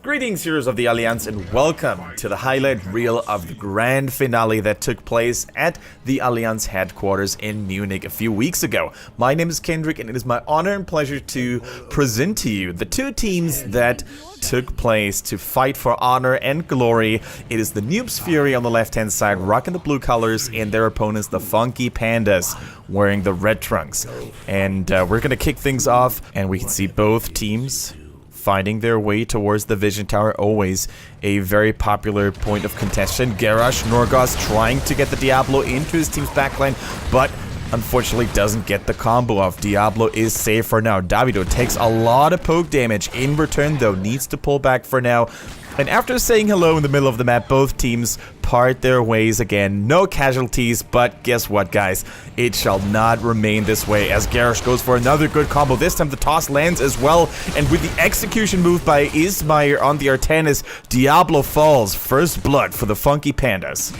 Greetings, heroes of the Alliance, and welcome to the highlight reel of the grand finale that took place at the Alliance headquarters in Munich a few weeks ago. My name is Kendrick, and it is my honor and pleasure to present to you the two teams that took place to fight for honor and glory. It is the Noobs Fury on the left-hand side, rocking the blue colors, and their opponents, the Funky Pandas, wearing the red trunks. And we're gonna kick things off, and we can see both teams finding their way towards the Vision Tower, always a very popular point of contention. Garrosh Norgos trying to get the Diablo into his team's backline, but unfortunately doesn't get the combo off. Diablo is safe for now. Davido takes a lot of poke damage in return, though needs to pull back for now. And after saying hello in the middle of the map, both teams part their ways again. No casualties, but guess what, guys? It shall not remain this way as Garrosh goes for another good combo. This time the toss lands as well, and with the execution move by Ismair on the Artanis, Diablo falls. First blood for the Funky Pandas.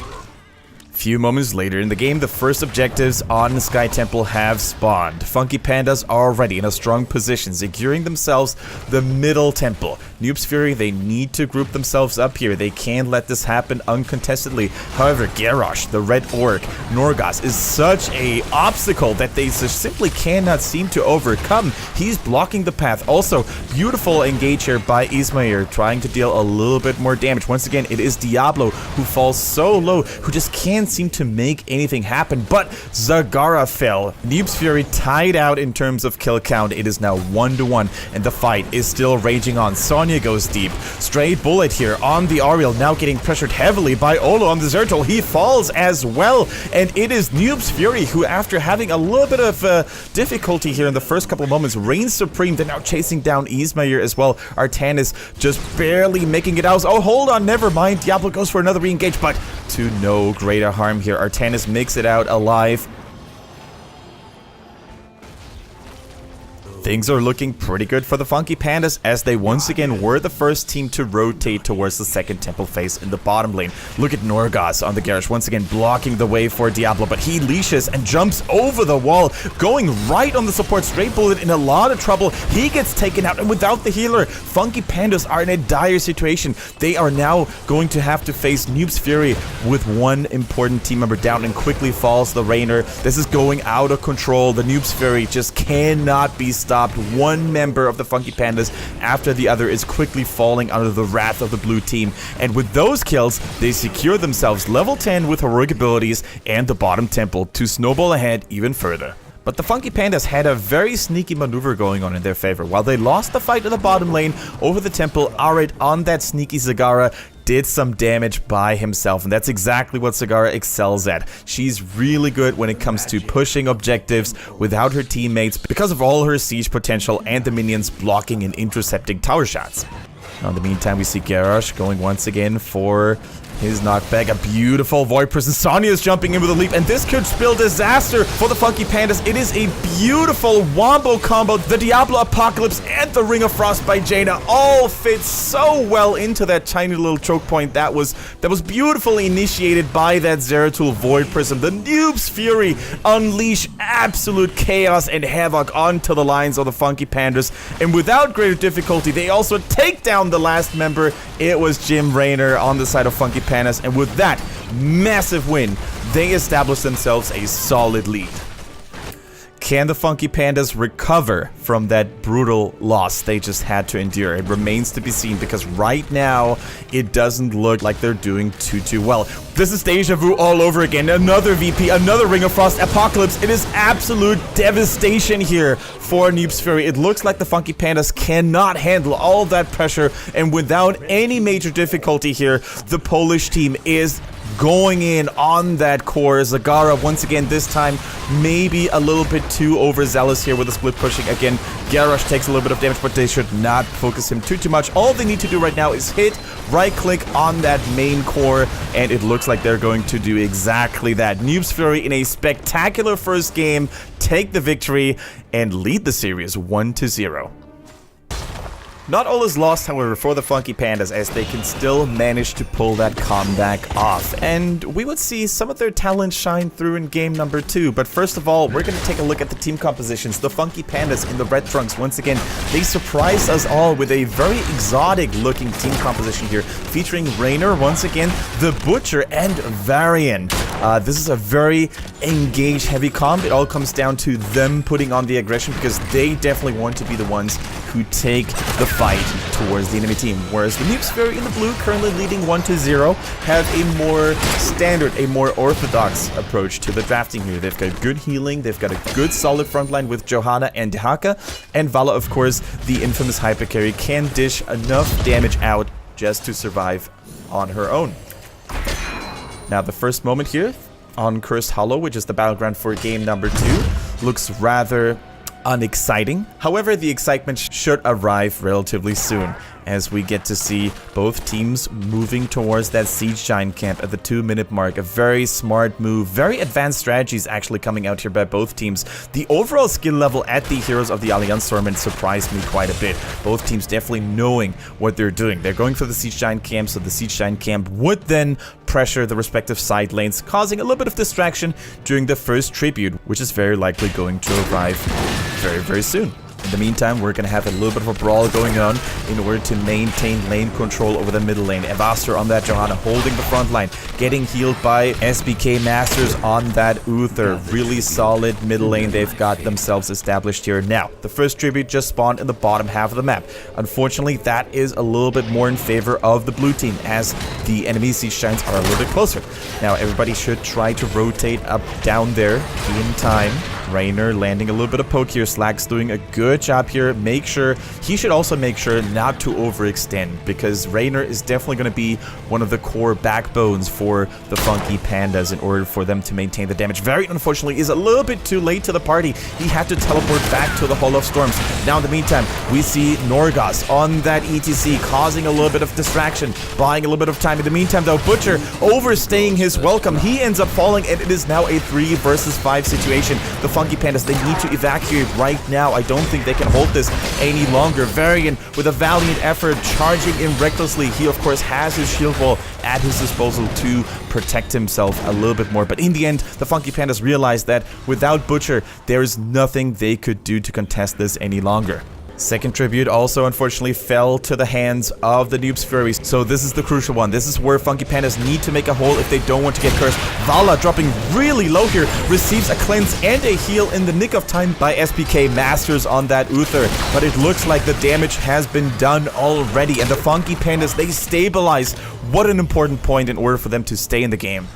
Few moments later in the game, the first objectives on the Sky Temple have spawned. Funky Pandas are already in a strong position, securing themselves the middle temple. Noobs Fury, they need to group themselves up here. They can't let this happen uncontestedly. However, Garrosh, the red orc, Norgos, is such a obstacle that they just simply cannot seem to overcome. He's blocking the path. Also, beautiful engage here by Ismair, trying to deal a little bit more damage. Once again, it is Diablo who falls so low, who just can't seem to make anything happen, but Zagara fell. Noobs Fury tied out in terms of kill count. It is now 1-1, and the fight is still raging on. Sonya goes deep. Stray bullet here on the Ariel, now getting pressured heavily by Olo on the Zertul. He falls as well, and it is Noobs Fury who, after having a little bit of difficulty here in the first couple of moments, reigns supreme. They're now chasing down Ismair as well. Artanis just barely making it out. Oh, hold on, never mind. Diablo goes for another re-engage, but to no greater harm here. Artanis makes it out alive. Things are looking pretty good for the Funky Pandas as they once again were the first team to rotate towards the second temple face in the bottom lane. Look at Norgos on the Garrosh, once again blocking the way for Diablo, but he leashes and jumps over the wall, going right on the support. Straight bullet in a lot of trouble. He gets taken out, and without the healer, Funky Pandas are in a dire situation. They are now going to have to face Noobs Fury with one important team member down, and quickly falls the Rainer. This is going out of control. The Noobs Fury just cannot be stopped. One member of the Funky Pandas after the other is quickly falling under the wrath of the blue team, and with those kills they secure themselves level 10 with heroic abilities and the bottom temple to snowball ahead even further. But the Funky Pandas had a very sneaky maneuver going on in their favor. While they lost the fight in the bottom lane over the temple, Arid on that sneaky Zagara did some damage by himself, and that's exactly what Zagara excels at. She's really good when it comes to pushing objectives without her teammates because of all her siege potential and the minions blocking and intercepting tower shots. Now, in the meantime, we see Garrosh going once again for his knockback. A beautiful Void Prison. Sonya is jumping in with a leap, and this could spell disaster for the Funky Pandas. It is a beautiful wombo combo. The Diablo Apocalypse and the Ring of Frost by Jaina all fit so well into that tiny little choke point that was beautifully initiated by that Zeratul Void Prism. The Noobs Fury unleash absolute chaos and havoc onto the lines of the Funky Pandas, and without greater difficulty, they also take down the last member. It was Jim Raynor on the side of Funky Pandas, and with that massive win, they establish themselves a solid lead. Can the Funky Pandas recover from that brutal loss they just had to endure? It remains to be seen, because right now it doesn't look like they're doing too well. This is deja vu all over again. Another VP, another Ring of Frost Apocalypse. It is absolute devastation here for Noobs Fury. It looks like the Funky Pandas cannot handle all that pressure, and without any major difficulty here, the Polish team is going in on that core. Zagara once again, this time maybe a little bit too overzealous here with the split pushing. Again, Garrosh takes a little bit of damage, but they should not focus him too much. All they need to do right now is hit right click on that main core, and it looks like they're going to do exactly that. Noobs Fury in a spectacular first game take the victory and lead the series 1-0. Not all is lost, however, for the Funky Pandas, as they can still manage to pull that comeback off. And we would see some of their talent shine through in game number 2. But first of all, we're going to take a look at the team compositions. The Funky Pandas in the red trunks, once again, they surprised us all with a very exotic looking team composition here, featuring Raynor, once again, the Butcher, and Varian. This is a very engaged heavy comp. It all comes down to them putting on the aggression, because they definitely want to be the ones who take the fight towards the enemy team. Whereas the Noobs Fury in the blue, currently leading 1-0, have a more standard, a more orthodox approach to the drafting here. They've got good healing, they've got a good solid front line with Johanna and Dehaka, and Vala, of course, the infamous hypercarry, can dish enough damage out just to survive on her own. Now, the first moment here on Cursed Hollow, which is the battleground for game number 2, looks rather unexciting. However, the excitement should arrive relatively soon, as we get to see both teams moving towards that Siege Giant camp at the 2-minute mark. A very smart move, very advanced strategies actually coming out here by both teams. The overall skill level at the Heroes of the Alliance tournament surprised me quite a bit. Both teams definitely knowing what they're doing. They're going for the Siege Giant camp, so the Siege Giant camp would then pressure the respective side lanes, causing a little bit of distraction during the first tribute, which is very likely going to arrive very, very soon. In the meantime, we're going to have a little bit of a brawl going on in order to maintain lane control over the middle lane. Evaster on that Johanna, holding the front line, getting healed by SBK Masters on that Uther. Really solid middle lane they've got themselves established here. Now, the first tribute just spawned in the bottom half of the map. Unfortunately, that is a little bit more in favor of the blue team, as the enemy Siege Giants are a little bit closer. Now, everybody should try to rotate up down there in time. Raynor landing a little bit of poke here. Slack's doing a good job here. He should also make sure not to overextend, because Raynor is definitely going to be one of the core backbones for the Funky Pandas in order for them to maintain the damage. Varian, unfortunately, is a little bit too late to the party. He had to teleport back to the Hall of Storms. Now, in the meantime, we see Norgos on that ETC, causing a little bit of distraction, buying a little bit of time. In the meantime, though, Butcher overstaying his welcome. He ends up falling, and it is now a 3 versus 5 situation. The Funky Pandas, they need to evacuate right now. I don't think they can hold this any longer. Varian, with a valiant effort, charging in recklessly. He, of course, has his shield wall at his disposal to protect himself a little bit more. But in the end, the Funky Pandas realized that without Butcher, there is nothing they could do to contest this any longer. Second tribute also unfortunately fell to the hands of the Noobs Furies. So this is the crucial one. This is where Funky Pandas need to make a hole if they don't want to get cursed. Vala, dropping really low here, receives a cleanse and a heal in the nick of time by SPK Masters on that Uther. But it looks like the damage has been done already, and the Funky Pandas, they stabilize. What an important point in order for them to stay in the game.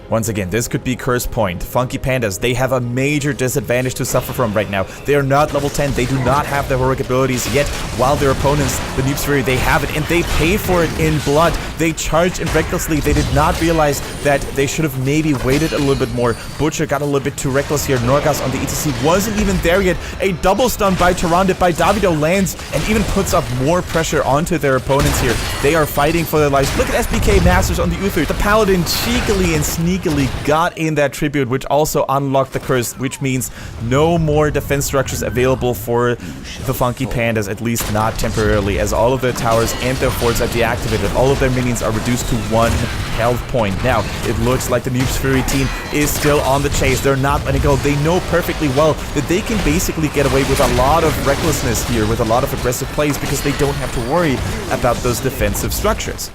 Once again, this could be curse point. Funky Pandas, they have a major disadvantage to suffer from right now. They are not level 10. They do not have the heroic abilities yet, while their opponents, the Noobs Fury, they have it, and they pay for it in blood. They charged in recklessly. They did not realize that they should have maybe waited a little bit more. Butcher got a little bit too reckless here. Norgos on the ETC wasn't even there yet. A double stun by Tyrande by Davido lands and even puts up more pressure onto their opponents here. They are fighting for their lives. Look at SBK Masters on the Uther. The Paladin cheekily and sneakily got in that tribute, which also unlocked the curse, which means no more defense structures available for the Funky Pandas, at least not temporarily, as all of their towers and their forts are deactivated. All of their minions are reduced to 1 health point. Now, it looks like the Noobs Fury team is still on the chase. They're not letting go. They know perfectly well that they can basically get away with a lot of recklessness here, with a lot of aggressive plays, because they don't have to worry about those defensive structures.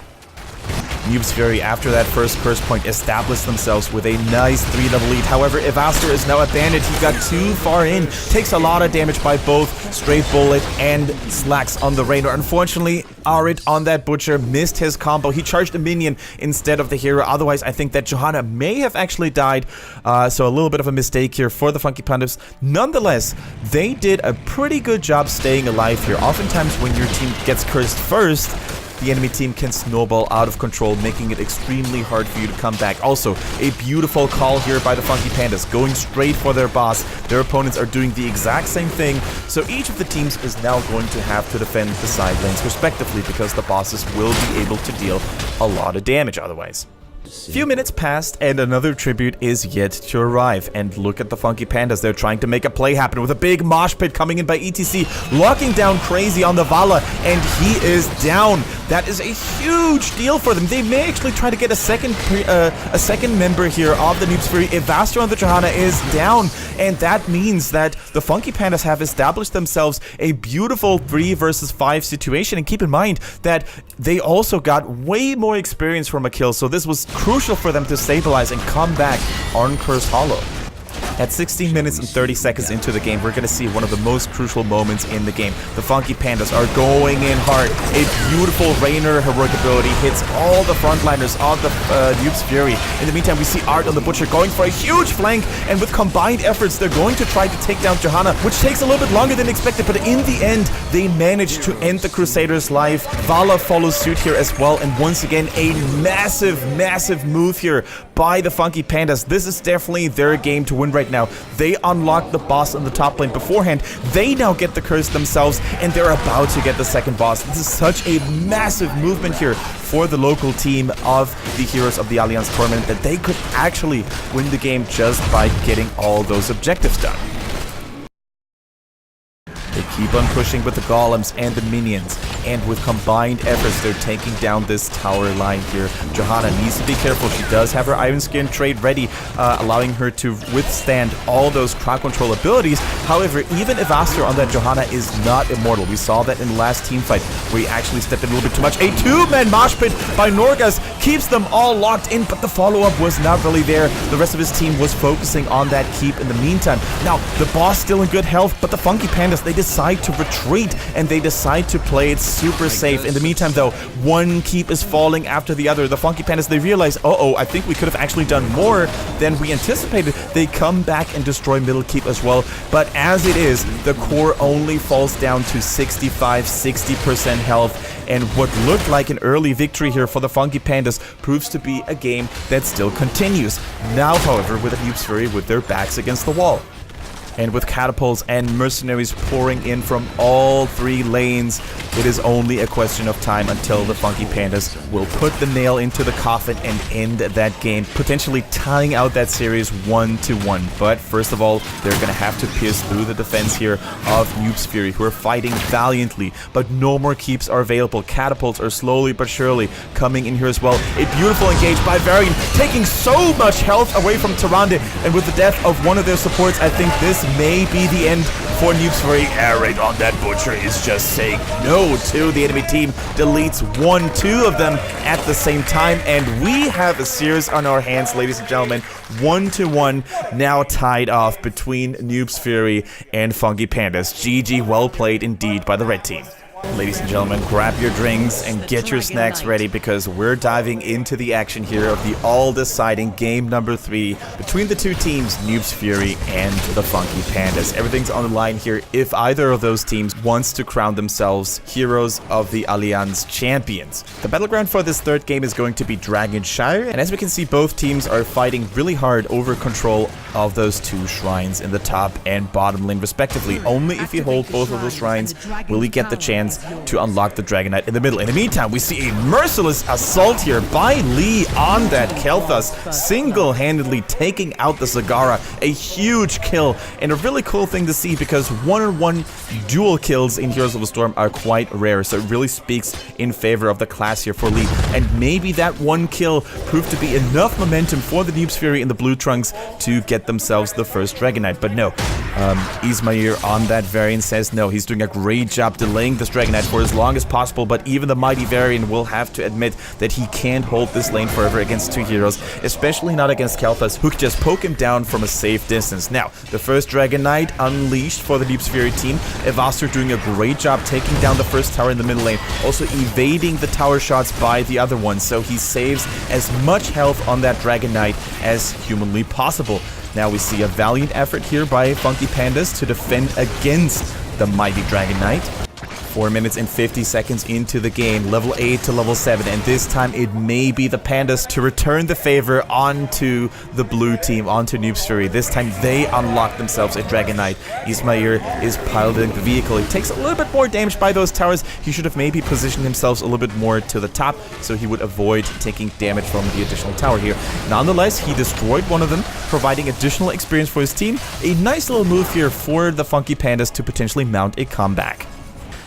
Noobs Fury, after that first curse point, established themselves with a nice 3-level lead. However, Evaster is now abandoned. He got too far in. Takes a lot of damage by both Straight Bullet and Slacks on the Raynor. Unfortunately, Arid on that Butcher missed his combo. He charged a minion instead of the hero. Otherwise, I think that Johanna may have actually died. So a little bit of a mistake here for the Funky Pandas. Nonetheless, they did a pretty good job staying alive here. Oftentimes, when your team gets cursed first, the enemy team can snowball out of control, making it extremely hard for you to come back. Also, a beautiful call here by the Funky Pandas, going straight for their boss. Their opponents are doing the exact same thing, so each of the teams is now going to have to defend the side lanes respectively, because the bosses will be able to deal a lot of damage otherwise. Few minutes passed and another tribute is yet to arrive. And look at the Funky Pandas. They're trying to make a play happen with a big mosh pit coming in by ETC, locking down Crazy on the Vala, and he is down. That is a huge deal for them. They may actually try to get a second member here of the Noobs Fury. Evaster on the Johanna is down, and that means that the Funky Pandas have established themselves a beautiful 3 versus 5 situation. And keep in mind that they also got way more experience from a kill, so this was crucial for them to stabilize and come back on Cursed Hollow. At 16 minutes and 30 seconds into the game, we're going to see one of the most crucial moments in the game. The Funky Pandas are going in hard. A beautiful Raynor heroic ability hits all the frontliners of the Noobs Fury. In the meantime, we see Art on the Butcher going for a huge flank, and with combined efforts, they're going to try to take down Johanna, which takes a little bit longer than expected, but in the end, they manage to end the Crusaders' life. Vala follows suit here as well, and once again, a massive move here by the Funky Pandas. This is definitely their game to win right now. They unlocked the boss in the top lane beforehand. They now get the curse themselves, and they're about to get the second boss. This is such a massive movement here for the local team of the Heroes of the Alliance tournament that they could actually win the game just by getting all those objectives done. They keep on pushing with the golems and the minions, and with combined efforts, they're taking down this tower line here. Johanna needs to be careful. She does have her Iron Skin trade ready, allowing her to withstand all those crowd control abilities. However, even Evaster on that Johanna is not immortal. We saw that in the last team fight, where he actually stepped in a little bit too much. A 2-man mosh pit by Norgaz keeps them all locked in, but the follow-up was not really there. The rest of his team was focusing on that keep in the meantime. Now, the boss still in good health, but the Funky Pandas, they decide to retreat, and they decide to play it super safe. In the meantime, though, one keep is falling after the other. The Funky Pandas, they realize, I think we could have actually done more than we anticipated. They come back and destroy middle keep as well, but as it is, the core only falls down to 65-60% health, and what looked like an early victory here for the Funky Pandas proves to be a game that still continues. Now, however, with the Noobs Fury with their backs against the wall. And with catapults and mercenaries pouring in from all 3 lanes, it is only a question of time until the Funky Pandas will put the nail into the coffin and end that game, potentially tying out that series 1-1. But first of all, they're going to have to pierce through the defense here of Noobs Fury, who are fighting valiantly, but no more keeps are available. Catapults are slowly but surely coming in here as well. A beautiful engage by Varian, taking so much health away from Tyrande, and with the death of one of their supports, I think this may be the end for Noobs Fury. Right on that Butcher is just saying no to the enemy team, deletes 1-2 of them at the same time, and we have a series on our hands, ladies and gentlemen. 1-1 now tied off between Noobs Fury and Funky Pandas. GG, well played indeed by the red team. Ladies and gentlemen, grab your drinks and get your snacks ready, because we're diving into the action here of the all-deciding game number 3 between the two teams, Noobs Fury and the Funky Pandas. Everything's on the line here if either of those teams wants to crown themselves Heroes of the Alliance champions. The battleground for this third game is going to be Dragonshire, and as we can see, both teams are fighting really hard over control of those 2 shrines in the top and bottom lane respectively. Only if you hold both of those shrines will you get the chance to unlock the Dragon Knight in the middle. In the meantime, we see a merciless assault here by Lee on that Kel'Thas, single-handedly taking out the Zagara. A huge kill, and a really cool thing to see, because one-on-one dual kills in Heroes of the Storm are quite rare, so it really speaks in favor of the class here for Lee. And maybe that one kill proved to be enough momentum for the Noobs Fury in the blue trunks to get themselves the first Dragon Knight. But no, Ismail on that Varian says no. He's doing a great job delaying this Dragon Knight for as long as possible, but even the mighty Varian will have to admit that he can't hold this lane forever against 2 heroes, especially not against Kel'Thas, who could just poke him down from a safe distance. Now, the first Dragon Knight unleashed for the Noobs Fury team. Evaster doing a great job taking down the first tower in the middle lane, also evading the tower shots by the other one, so he saves as much health on that Dragon Knight as humanly possible. Now we see a valiant effort here by Funky Pandas to defend against the mighty Dragon Knight. 4 minutes and 50 seconds into the game, level 8 to level 7, and this time it may be the Pandas to return the favor onto the blue team, onto Noob's Fury. This time they unlock themselves a Dragon Knight. Ismair is piloting the vehicle. He takes a little bit more damage by those towers. He should have maybe positioned himself a little bit more to the top so he would avoid taking damage from the additional tower here. Nonetheless, he destroyed one of them, providing additional experience for his team. A nice little move here for the Funky Pandas to potentially mount a comeback.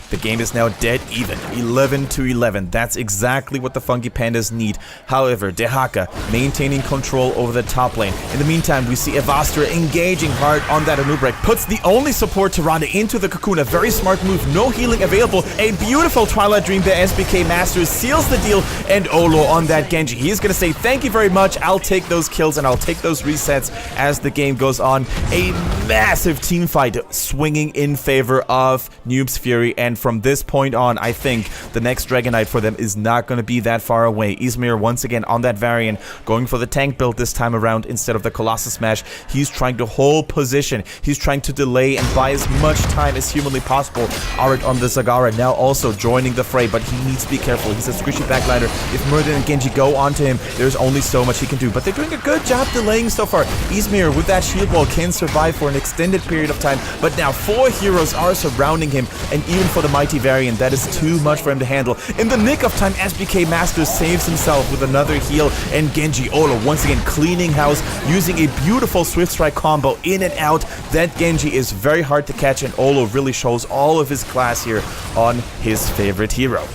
The game is now dead even, 11-11. That's exactly what the Funky Pandas need. However, Dehaka maintaining control over the top lane. In the meantime, we see Evastra engaging hard on that Anubrek. Puts the only support Tyrande into the Cocoon. A very smart move. No healing available. A beautiful Twilight Dream by SBK Masters seals the deal. And Olo on that Genji. He is going to say, thank you very much. I'll take those kills and I'll take those resets as the game goes on. A massive team fight swinging in favor of Noob's Fury, and from this point on, I think the next Dragon Knight for them is not going to be that far away. Ismair once again on that variant, going for the tank build this time around instead of the Colossus Smash. He's trying to hold position. He's trying to delay and buy as much time as humanly possible. Arid on the Zagara now also joining the fray, but he needs to be careful. He's a squishy backliner. If Murden and Genji go onto him, there's only so much he can do, but they're doing a good job delaying so far. Ismair with that shield wall can survive for an extended period of time, but now 4 heroes are surrounding him, and even for the mighty variant, that is too much for him to handle. In the nick of time, SBK Masters saves himself with another heal, and Genji Olo once again cleaning house, using a beautiful Swift Strike combo in and out. That Genji is very hard to catch, and Olo really shows all of his class here on his favorite hero.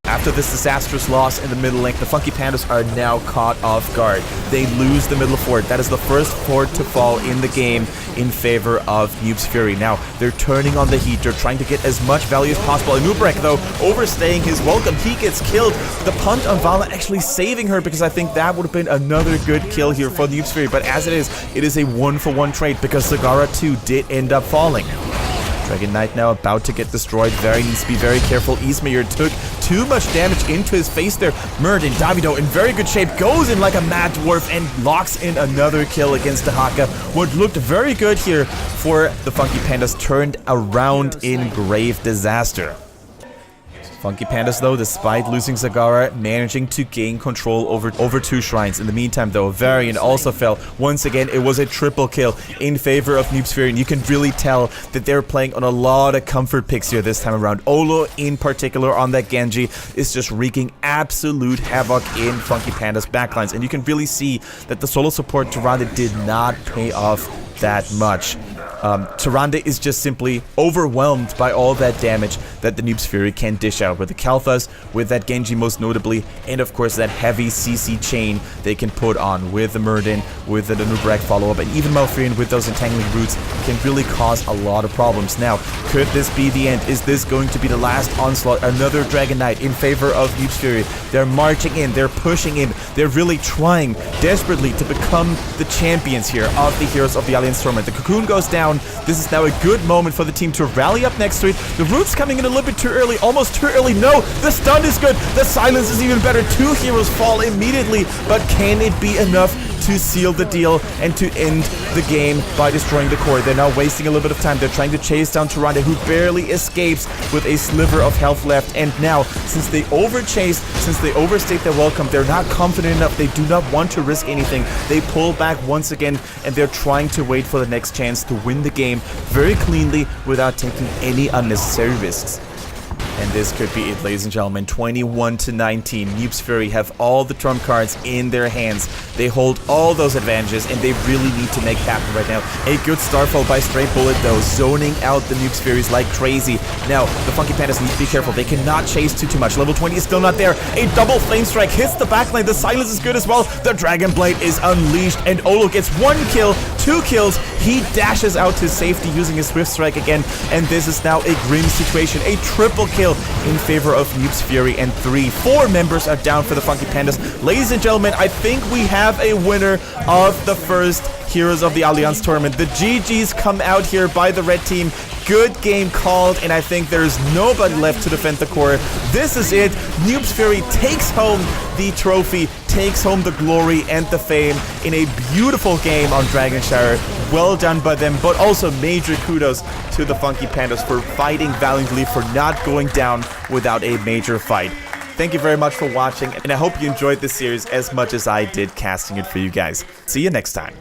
After this disastrous loss in the middle lane, the Funky Pandas are now caught off guard. They lose the middle fort. That is the first fort to fall in the game in favor of Noob's Fury. Now, they're turning on the heat. They're trying to get as much value as possible. Anubrek, though, overstaying his welcome. He gets killed. The punt on Vala actually saving her, because I think that would have been another good kill here for Noob's Fury. But as it is a 1-for-1 trade, because Zagara 2 did end up falling. Dragon Knight now about to get destroyed. Needs to be very careful. Ismair took too much damage into his face there. Murden, Davido in very good shape, goes in like a mad dwarf and locks in another kill against Dehaka. What looked very good here for the Funky Pandas turned around in grave disaster. Funky Pandas, though, despite losing Zagara, managing to gain control over 2 shrines. In the meantime, though, Varian also fell. Once again, it was a triple kill in favor of Noob's Fury, and you can really tell that they're playing on a lot of comfort picks here this time around. Olo, in particular, on that Genji, is just wreaking absolute havoc in Funky Pandas' backlines, and you can really see that the solo support Tyrande did not pay off that much. Tyrande is just simply overwhelmed by all that damage that the Noob's Fury can dish out with the Kalthas, with that Genji most notably, and of course that heavy CC chain they can put on with the Murden, with the Anubrek follow-up, and even Malfurion with those entangling roots can really cause a lot of problems. Now, could this be the end? Is this going to be the last onslaught? Another Dragon Knight in favor of Noob's Fury. They're marching in, they're pushing in, they're really trying desperately to become the champions here of the Heroes of the Alliance tournament. The Cocoon goes down. This is now a good moment for the team to rally up next to it. The roots coming in a little bit too early, almost too early. No, the stun is good. The silence is even better. 2 heroes fall immediately, but can it be enough to seal the deal and to end the game by destroying the core? They're now wasting a little bit of time. They're trying to chase down Tyrande, who barely escapes with a sliver of health left. And now, since they overchased, since they overstayed their welcome, they're not confident enough. They do not want to risk anything. They pull back once again, and they're trying to wait for the next chance to win the game very cleanly without taking any unnecessary risks. And this could be it, ladies and gentlemen. 21-19. Noob's Fury have all the trump cards in their hands. They hold all those advantages, and they really need to make happen right now. A good Starfall by Straight Bullet, though, zoning out the Noob's Furies like crazy. Now, the Funky Pandas need to be careful. They cannot chase too much. Level 20 is still not there. A double Flame Strike hits the backline. The silence is good as well. The Dragon Blade is unleashed, and Olo gets 1 kill, 2 kills. He dashes out to safety using his Swift Strike again, and this is now a grim situation. A triple kill in favor of Noob's Fury, and 4 members are down for the Funky Pandas. Ladies and gentlemen, I think we have a winner of the first Heroes of the Alliance tournament. The GGs come out here by the red team. Good game called, and I think there's nobody left to defend the core. This is it. Noobs Fury takes home the trophy, takes home the glory and the fame in a beautiful game on Dragon Shower. Well done by them, but also major kudos to the Funky Pandas for fighting valiantly, for not going down without a major fight. Thank you very much for watching, and I hope you enjoyed this series as much as I did casting it for you guys. See you next time.